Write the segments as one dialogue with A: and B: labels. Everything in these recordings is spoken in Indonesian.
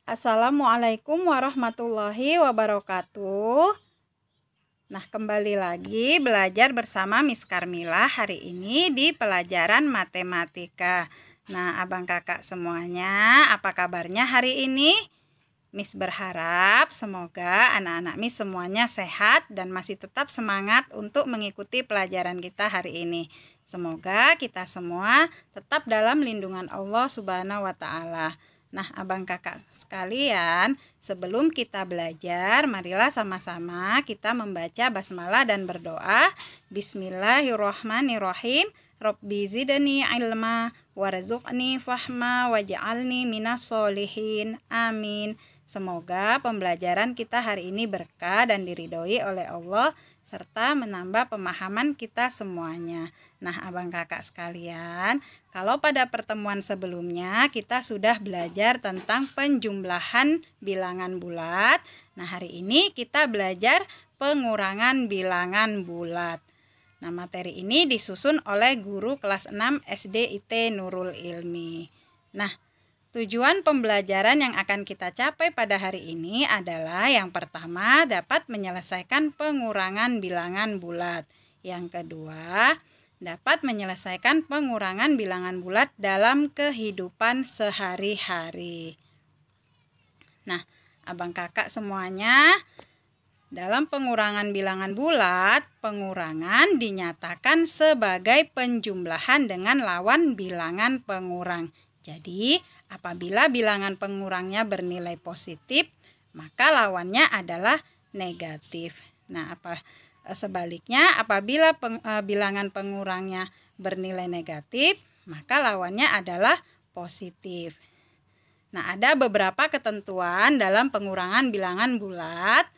A: Assalamualaikum warahmatullahi wabarakatuh. Nah, kembali lagi belajar bersama Miss Karmila hari ini di pelajaran matematika. Nah, abang kakak semuanya, apa kabarnya hari ini? Miss berharap semoga anak-anak Miss semuanya sehat dan masih tetap semangat untuk mengikuti pelajaran kita hari ini. Semoga kita semua tetap dalam lindungan Allah Subhanahu wa Ta'ala. Nah, abang kakak sekalian, sebelum kita belajar, marilah sama-sama kita membaca basmalah dan berdoa. Bismillahirrohmanirrohim. Rabbi zidni ilma warzuqni fahma waj'alni minas solihin. Amin. Semoga pembelajaran kita hari ini berkah dan diridhoi oleh Allah serta menambah pemahaman kita semuanya. Nah, abang kakak sekalian, kalau pada pertemuan sebelumnya kita sudah belajar tentang penjumlahan bilangan bulat. Nah, hari ini kita belajar pengurangan bilangan bulat. Nah, materi ini disusun oleh guru kelas 6 SD IT Nurul Ilmi. Nah, tujuan pembelajaran yang akan kita capai pada hari ini adalah yang pertama dapat menyelesaikan pengurangan bilangan bulat. Yang kedua, dapat menyelesaikan pengurangan bilangan bulat dalam kehidupan sehari-hari. Nah, abang kakak semuanya, dalam pengurangan bilangan bulat, pengurangan dinyatakan sebagai penjumlahan dengan lawan bilangan pengurang. Jadi, apabila bilangan pengurangnya bernilai positif, maka lawannya adalah negatif. Nah, sebaliknya apabila bilangan pengurangnya bernilai negatif, maka lawannya adalah positif. Nah, ada beberapa ketentuan dalam pengurangan bilangan bulat.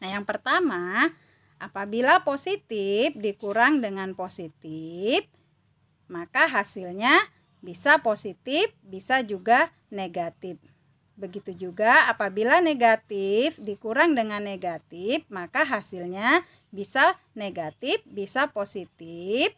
A: Nah, yang pertama, apabila positif dikurang dengan positif, maka hasilnya bisa positif, bisa juga negatif. Begitu juga apabila negatif dikurang dengan negatif, maka hasilnya bisa negatif, bisa positif,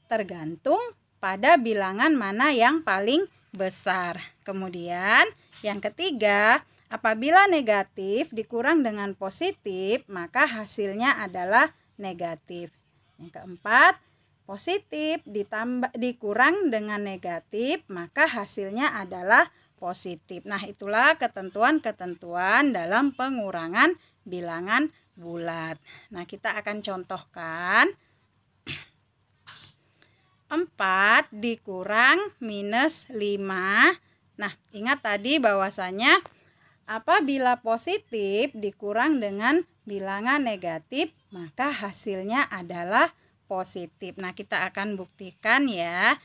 A: tergantung pada bilangan mana yang paling besar. Kemudian yang ketiga, apabila negatif dikurang dengan positif, maka hasilnya adalah negatif. Yang keempat, positif dikurang dengan negatif, maka hasilnya adalah positif. Nah, itulah ketentuan-ketentuan dalam pengurangan bilangan bulat. Nah, kita akan contohkan 4 dikurang minus 5. Nah, ingat tadi bahwasanya apabila positif dikurang dengan bilangan negatif, maka hasilnya adalah positif. Nah, kita akan buktikan ya.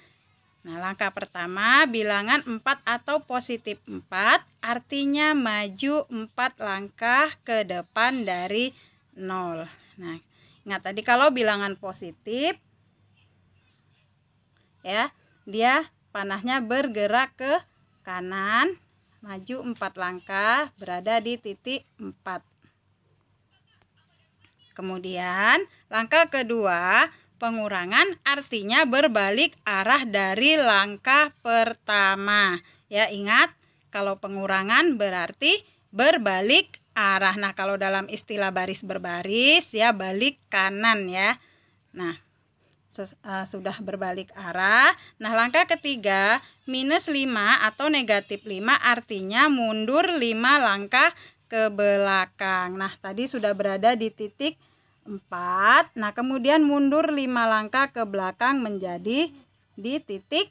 A: Nah, langkah pertama, bilangan 4 atau positif 4 artinya maju 4 langkah ke depan dari 0. Nah, ingat tadi kalau bilangan positif ya, dia panahnya bergerak ke kanan, maju 4 langkah, berada di titik 4. Kemudian langkah kedua, pengurangan artinya berbalik arah dari langkah pertama. Ya, ingat kalau pengurangan berarti berbalik arah. Nah, kalau dalam istilah baris berbaris ya balik kanan ya. Nah, sudah berbalik arah. Nah, langkah ketiga, minus 5 atau negatif 5 artinya mundur 5 langkah ke belakang. Nah, tadi sudah berada di titik 4. Nah, kemudian mundur 5 langkah ke belakang menjadi di titik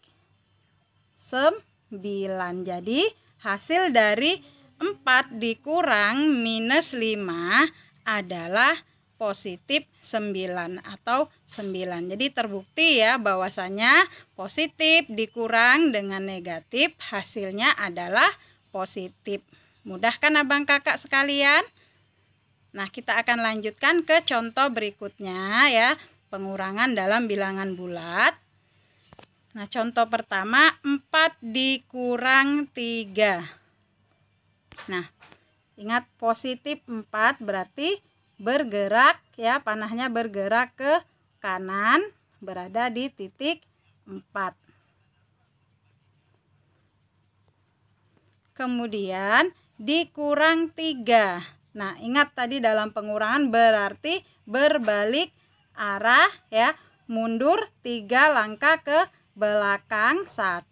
A: 9. Jadi, hasil dari 4 dikurang minus 5 adalah positif 9 atau 9. Jadi terbukti ya bahwasanya positif dikurang dengan negatif hasilnya adalah positif. Mudah kan abang kakak sekalian? Nah, kita akan lanjutkan ke contoh berikutnya ya, pengurangan dalam bilangan bulat. Nah, contoh pertama 4 dikurang 3. Nah, ingat positif 4 berarti bergerak ya, panahnya bergerak ke kanan, berada di titik 4. kemudian dikurang 3. Nah, ingat tadi dalam pengurangan berarti berbalik arah ya, mundur 3 langkah ke belakang, 1,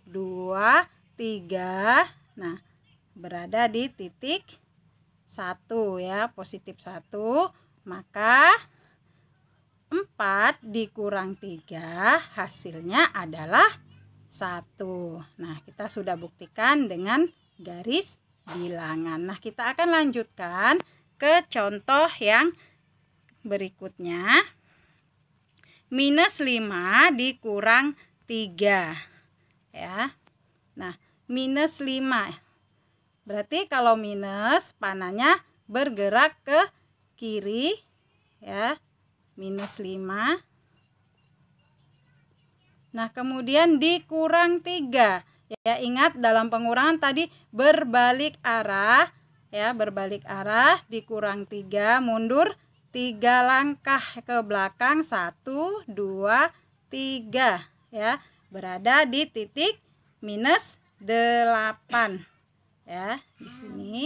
A: 2, 3. Nah, berada di titik 1 ya, positif 1. Maka 4 dikurang 3 hasilnya adalah 1. Nah, kita sudah buktikan dengan garis bilangan. Nah, kita akan lanjutkan ke contoh yang berikutnya. Minus 5 dikurang 3 ya. Nah, minus 5 berarti kalau minus panahnya bergerak ke kiri ya, minus 5. Nah, kemudian dikurang 3 ya, ingat dalam pengurangan tadi berbalik arah ya, berbalik arah, dikurang 3, mundur 3 langkah ke belakang, 1, 2, 3 ya, berada di titik minus 8 ya, di sini.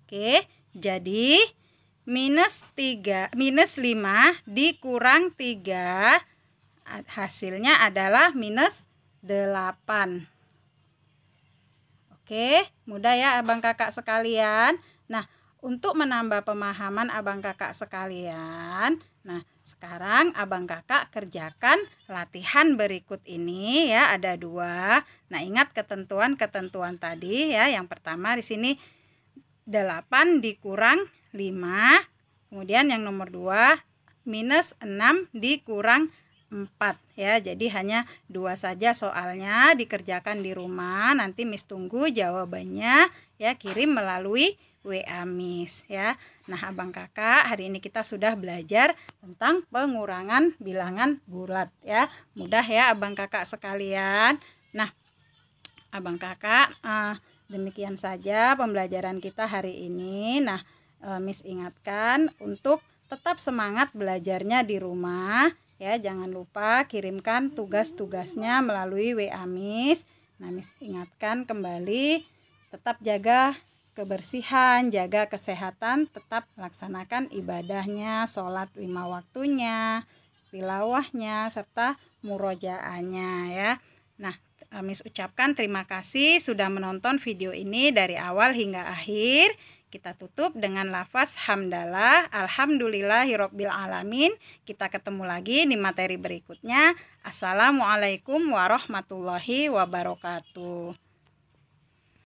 A: Oke, jadi minus 5 dikurang 3 hasilnya adalah minus 8. Oke, mudah ya abang kakak sekalian. Nah, untuk menambah pemahaman abang kakak sekalian, nah sekarang abang kakak kerjakan latihan berikut ini ya, ada 2. Nah, ingat ketentuan-ketentuan tadi ya. Yang pertama di sini 8 dikurang 5. Kemudian yang nomor 2 minus 6 dikurang 4 ya. Jadi hanya 2 saja soalnya, dikerjakan di rumah. Nanti Miss tunggu jawabannya ya, kirim melalui WA Miss ya. Nah, abang kakak hari ini kita sudah belajar tentang pengurangan bilangan bulat ya. Mudah ya abang kakak sekalian. Nah, abang kakak demikian saja pembelajaran kita hari ini. Nah, Miss ingatkan untuk tetap semangat belajarnya di rumah ya. Jangan lupa kirimkan tugas-tugasnya melalui WA Miss. Nah, Miss ingatkan kembali tetap jaga kebersihan, jaga kesehatan, tetap laksanakan ibadahnya, sholat 5 waktunya, tilawahnya, serta murojaahnya ya. Nah, Miss ucapkan terima kasih sudah menonton video ini dari awal hingga akhir. Kita tutup dengan lafaz hamdalah, alhamdulillahirabbil alamin. Kita ketemu lagi di materi berikutnya. Assalamualaikum warahmatullahi wabarakatuh.